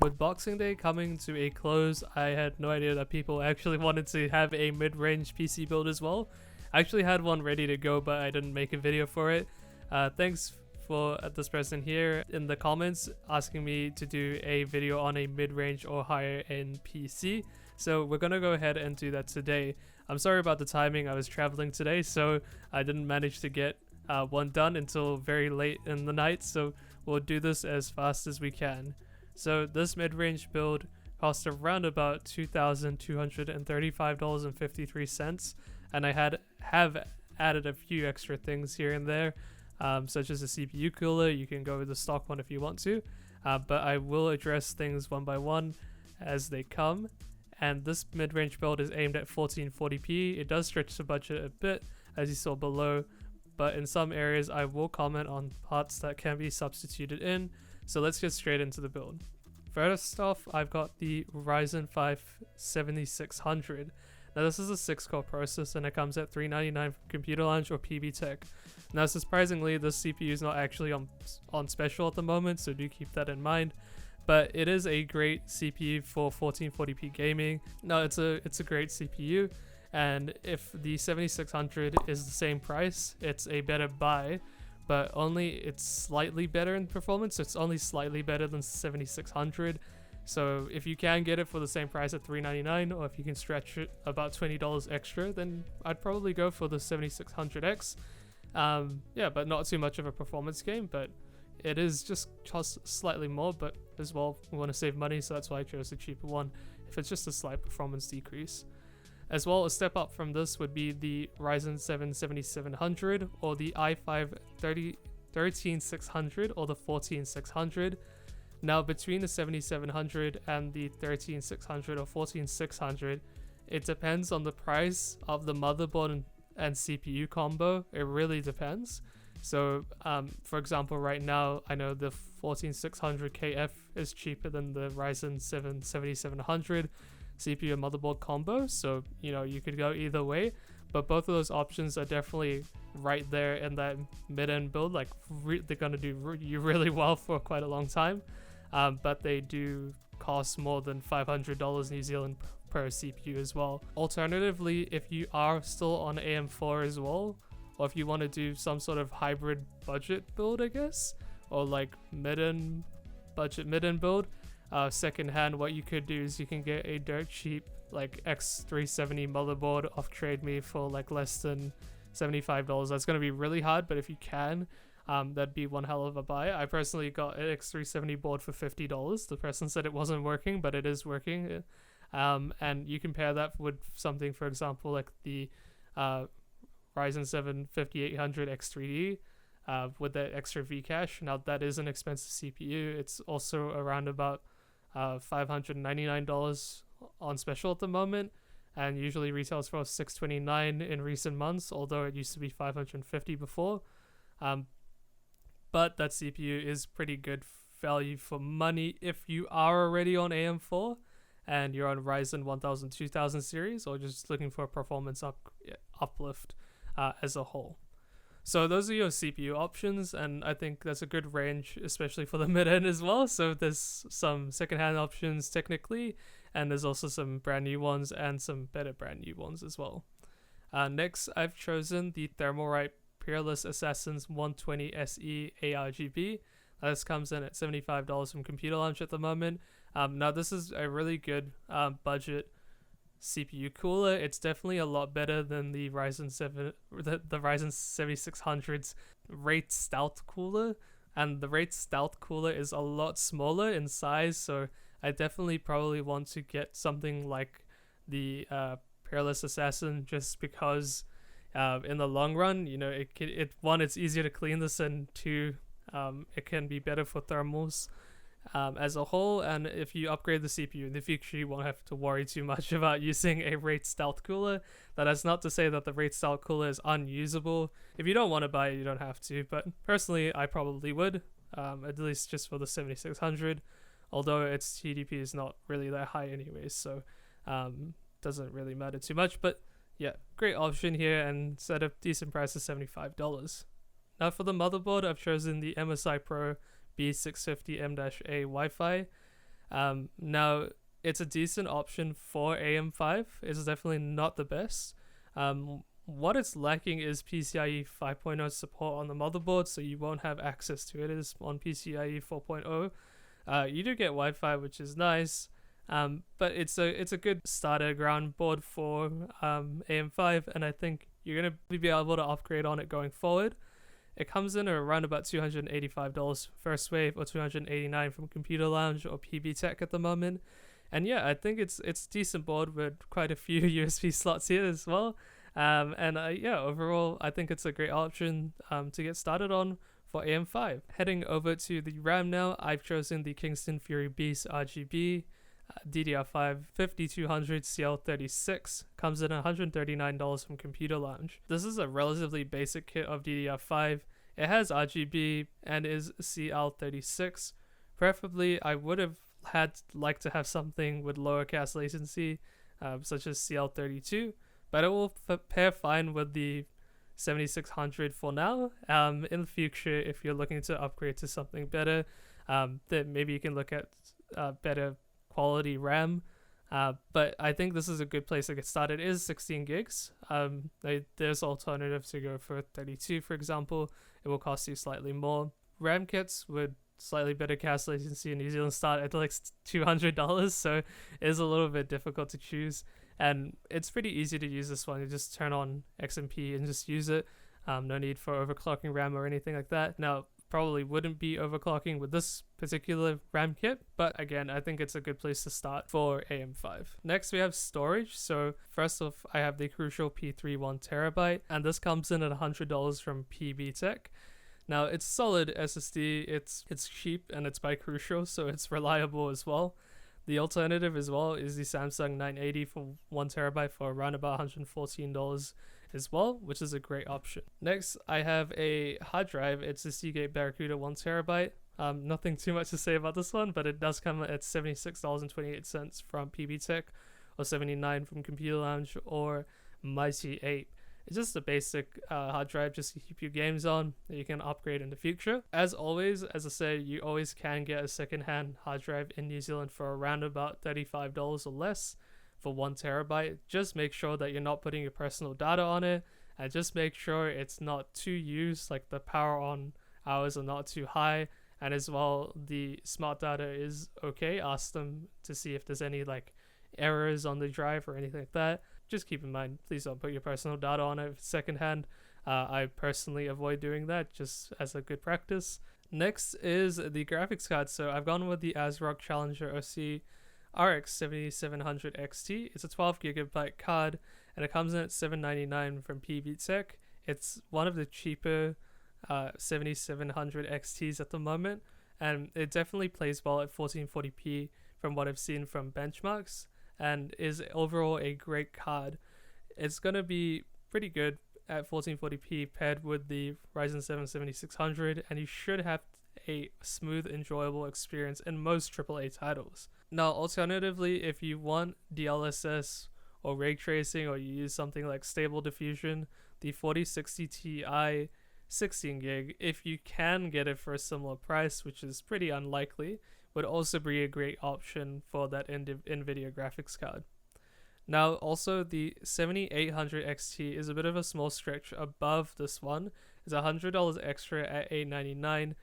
with Boxing Day coming to a close, I had no idea that people actually wanted to have a mid-range PC build as well. I actually had one ready to go, but I didn't make a video for it. Thanks for this person here in the comments asking me to do a video on a mid-range or higher end PC. So we're gonna go ahead and do that today. I'm sorry about the timing, I was traveling today, so I didn't manage to get one done until very late in the night, so we'll do this as fast as we can. So this mid-range build cost around about $2,235.53, and I have added a few extra things here and there, such as a CPU cooler. You can go with the stock one if you want to, but I will address things one by one as they come. And this mid-range build is aimed at 1440p. It does stretch the budget a bit, as you saw below, but in some areas I will comment on parts that can be substituted in. So let's get straight into the build. First off, I've got the Ryzen 5 7600. Now this is a 6-core processor and it comes at $399 from Computer Lounge or PB Tech. Now surprisingly, this CPU is not actually on special at the moment, so do keep that in mind. But it is a great CPU for 1440p gaming. No, it's a great CPU, and if the 7600 is the same price, it's a better buy, but only it's slightly better in performance. It's only slightly better than 7600. So if you can get it for the same price at $399, or if you can stretch it about $20 extra, then I'd probably go for the 7600X. Yeah, but not too much of a performance game, but it is just cost slightly more, but as well, we want to save money, so that's why I chose the cheaper one, if it's just a slight performance decrease. As well, a step up from this would be the Ryzen 7 7700, or the i5 13600, or the 14600. Now, between the 7700 and the 13600 or 14600, it depends on the price of the motherboard and CPU combo. It really depends. So, for example, right now, I know the 14600KF is cheaper than the Ryzen 7 7700 CPU and motherboard combo. So, you know, you could go either way, but both of those options are definitely right there in that mid-end build. Like, they're going to do you really well for quite a long time, but they do cost more than $500 New Zealand per CPU as well. Alternatively, if you are still on AM4 as well, or if you want to do some sort of hybrid budget build, I guess, or like mid-end build, secondhand, what you could do is you can get a dirt cheap like X370 motherboard off Trade Me for like less than $75. That's going to be really hard, but if you can, that'd be one hell of a buy. I personally got an X370 board for $50. The person said it wasn't working, but it is working. And you can pair that with something, for example, like the Ryzen 7 5800 X3D with that extra V-cache. Now that is an expensive CPU. It's also around about $599 on special at the moment, and usually retails for $629 in recent months, although it used to be $550 before. But that CPU is pretty good value for money if you are already on AM4 and you're on Ryzen 1000 2000 series, or just looking for a performance uplift as a whole. So those are your CPU options, and I think that's a good range, especially for the mid-end as well. So there's some second-hand options technically, and there's also some brand new ones and some better brand new ones as well. Next, I've chosen the Thermalright Peerless Assassins 120 SE ARGB. This comes in at $75 from Computer Lounge at the moment. Now this is a really good budget CPU cooler. It's definitely a lot better than the Ryzen 7600's Wraith Stealth cooler, and the Wraith Stealth cooler is a lot smaller in size, so I definitely probably want to get something like the Peerless Assassin, just because in the long run, you know, it's easier to clean this, and two, it can be better for thermals as a whole. And if you upgrade the CPU in the future, you won't have to worry too much about using a Wraith Stealth cooler. That is not to say that the Wraith Stealth cooler is unusable. If you don't want to buy it, you don't have to, but personally I probably would, at least just for the 7600, although its TDP is not really that high anyways, so doesn't really matter too much. But yeah, great option here, and it's at a decent price of $75. Now for the motherboard, I've chosen the MSI Pro B650M-A Wi-Fi. Now, it's a decent option for AM5. It's definitely not the best. What it's lacking is PCIe 5.0 support on the motherboard, so you won't have access to it as on PCIe 4.0. You do get Wi-Fi, which is nice, but it's a good starter ground board for AM5, and I think you're gonna be able to upgrade on it going forward. It comes in at around about $285 first wave, or $289 from Computer Lounge or PB Tech at the moment. And yeah, I think it's a decent board with quite a few USB slots here as well. Yeah, overall, I think it's a great option to get started on for AM5. Heading over to the RAM now, I've chosen the Kingston Fury Beast RGB DDR5 5200 CL36. Comes in $139 from Computer Lounge. This is a relatively basic kit of DDR5. It has RGB and is CL36. Preferably, I would have liked to have something with lower cast latency, such as CL32, but it will pair fine with the 7600 for now. In the future, if you're looking to upgrade to something better, then maybe you can look at better quality RAM. But I think this is a good place to get started. It is 16 gigs. There's alternatives to go for 32, for example. It will cost you slightly more. RAM kits with slightly better cast latency in New Zealand start at like $200, so it is a little bit difficult to choose. And it's pretty easy to use this one. You just turn on XMP and just use it. No need for overclocking RAM or anything like that. Now, probably wouldn't be overclocking with this particular RAM kit, but again, I think it's a good place to start for AM5. Next, we have storage. So first off, I have the Crucial P3 1TB, and this comes in at $100 from PB Tech. Now, it's solid SSD, it's cheap, and it's by Crucial, so it's reliable as well. The alternative as well is the Samsung 980 for 1TB for around about $114 as well, which is a great option. Next, I have a hard drive. It's the Seagate Barracuda 1TB. Nothing too much to say about this one, but it does come at $76.28 from PB Tech, or $79 from Computer Lounge, or Mighty 8. It's just a basic hard drive just to keep your games on that you can upgrade in the future. As always, as I say, you always can get a second-hand hard drive in New Zealand for around about $35 or less for 1TB. Just make sure that you're not putting your personal data on it, and just make sure it's not too used, like the power on hours are not too high, and as well the smart data is okay. Ask them to see if there's any like errors on the drive or anything like that. Just keep in mind, please don't put your personal data on it secondhand. I personally avoid doing that just as a good practice. Next is the graphics card. So I've gone with the ASRock Challenger OC RX 7700 XT. It's a 12GB card, and it comes in at $799 from PB Tech. It's one of the cheaper 7700 XTs at the moment, and it definitely plays well at 1440p from what I've seen from benchmarks, and is overall a great card. It's going to be pretty good at 1440p paired with the Ryzen 7 7600, and you should have a smooth, enjoyable experience in most AAA titles. Now, alternatively, if you want DLSS or ray tracing, or you use something like Stable Diffusion, the 4060 Ti 16 gig, if you can get it for a similar price, which is pretty unlikely, would also be a great option for that NVIDIA graphics card. Now, also the 7800 XT is a bit of a small stretch above this one. It's $100 extra at $899.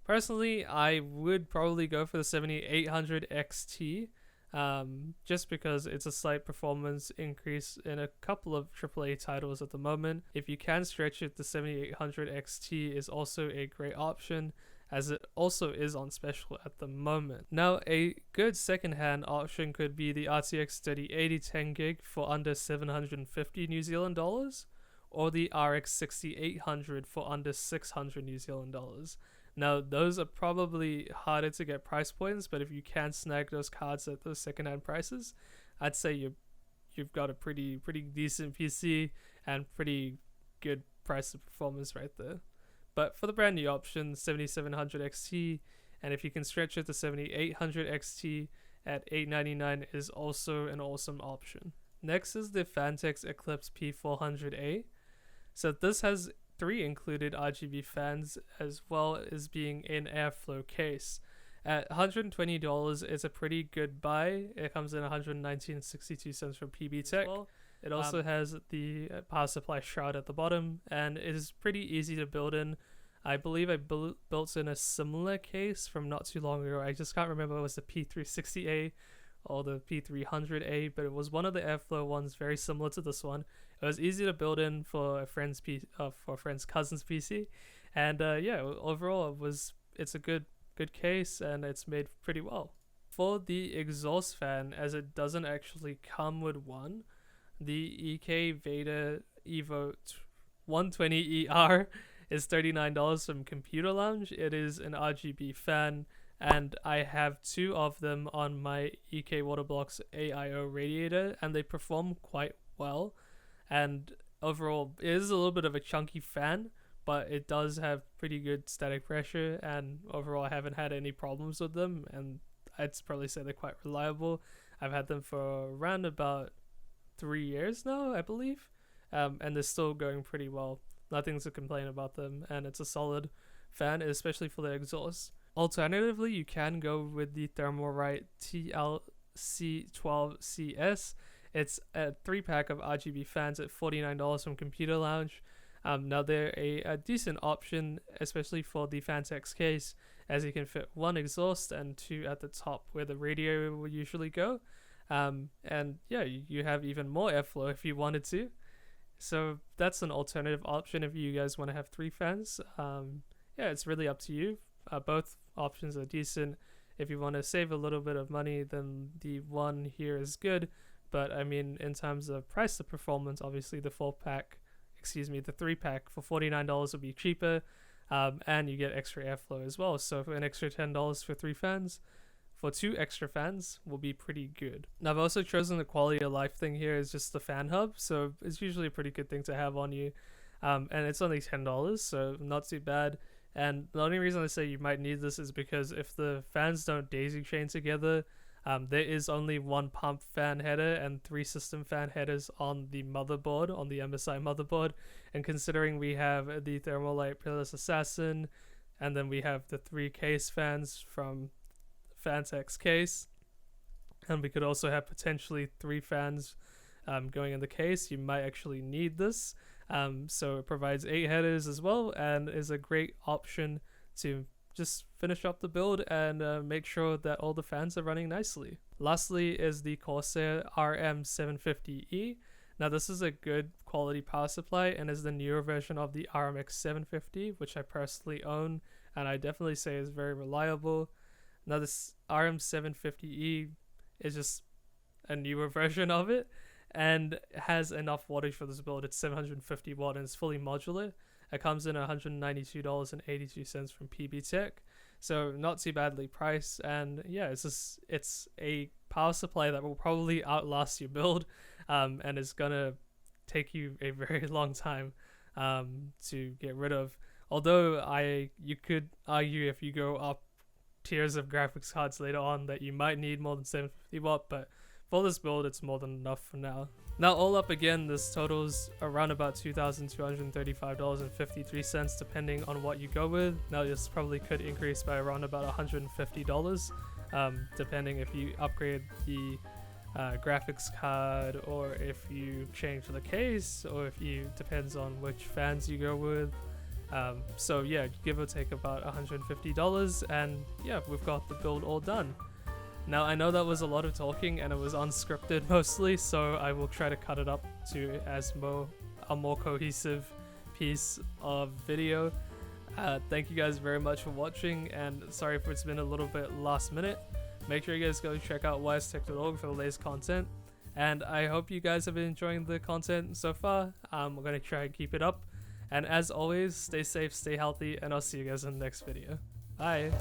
Personally, I would probably go for the 7800 XT, just because it's a slight performance increase in a couple of AAA titles at the moment. If you can stretch it, the 7800 XT is also a great option, as it also is on special at the moment. Now, a good second-hand option could be the RTX 3080 10 gig for under 750 New Zealand dollars, or the RX 6800 for under 600 New Zealand dollars. Now, those are probably harder to get price points, but if you can snag those cards at those second-hand prices, I'd say you've got a pretty decent PC and pretty good price to performance right there. But for the brand new option, 7700 XT, and if you can stretch it to 7800 XT at $899 is also an awesome option. Next is the Fantex Eclipse P400A. So this has 3 included RGB fans, as well as being an airflow case. At $120, it's a pretty good buy. It comes in 119.62 cents from PB Tech. Well, it also has the power supply shroud at the bottom, and it is pretty easy to build in. I believe I built in a similar case from not too long ago. I just can't remember if it was the P360A or the P300A, but it was one of the airflow ones, very similar to this one. It was easy to build in for a friend's cousin's PC, and yeah, overall it's a good case, and it's made pretty well. For the exhaust fan, as it doesn't actually come with one, the EK Veda Evo 120ER is $39 from Computer Lounge. It is an RGB fan, and I have two of them on my EK Waterblocks AIO radiator, and they perform quite well. And overall, it is a little bit of a chunky fan, but it does have pretty good static pressure, and overall I haven't had any problems with them, and I'd probably say they're quite reliable. I've had them for around about 3 years now, I believe, and they're still going pretty well. Nothing to complain about them, and it's a solid fan, especially for the exhaust. Alternatively, you can go with the Thermalright TLC12CS. It's a 3-pack of RGB fans at $49 from Computer Lounge. Now they're a decent option, especially for the Fantex case, as you can fit one exhaust and two at the top where the radio would usually go. And yeah, you have even more airflow if you wanted to. So that's an alternative option if you guys want to have 3 fans. Yeah, it's really up to you. Both options are decent. If you want to save a little bit of money, then the one here is good. But I mean, in terms of price to performance, obviously the 3-pack for $49 would be cheaper, and you get extra airflow as well. So for an extra $10 for 3 fans, for 2 extra fans will be pretty good. Now I've also chosen the quality of life thing here is just the fan hub, so it's usually a pretty good thing to have on you, and it's only $10, so not too bad. And the only reason I say you might need this is because if the fans don't daisy chain together, there is only 1 pump fan header and 3 system fan headers on the motherboard, on the MSI motherboard. And considering we have the Thermalright Peerless Assassin, and then we have the 3 case fans from Fantex case, and we could also have potentially 3 fans going in the case, you might actually need this. So it provides 8 headers as well, and is a great option to just finish up the build and make sure that all the fans are running nicely. Lastly is the Corsair RM750E. Now this is a good quality power supply and is the newer version of the RMX 750, which I personally own and I definitely say is very reliable. Now this RM750E is just a newer version of it and has enough wattage for this build. It's 750 watt and it's fully modular. It comes in $192.82 from PB Tech, so not too badly priced. And yeah, it's a power supply that will probably outlast your build, and is gonna take you a very long time to get rid of. Although you could argue if you go up tiers of graphics cards later on that you might need more than 750 watt, but for this build it's more than enough for now. Now all up again, this totals around about $2,235.53 depending on what you go with. Now this probably could increase by around about $150 depending if you upgrade the graphics card, or if you change the case, or if you depends on which fans you go with. So yeah, give or take about $150, and yeah, we've got the build all done. Now I know that was a lot of talking and it was unscripted mostly, so I will try to cut it up to a more cohesive piece of video. Thank you guys very much for watching, and sorry if it's been a little bit last minute. Make sure you guys go check out wisetac.org for the latest content, and I hope you guys have been enjoying the content so far. We're going to try and keep it up, and as always, stay safe, stay healthy, and I'll see you guys in the next video. Bye!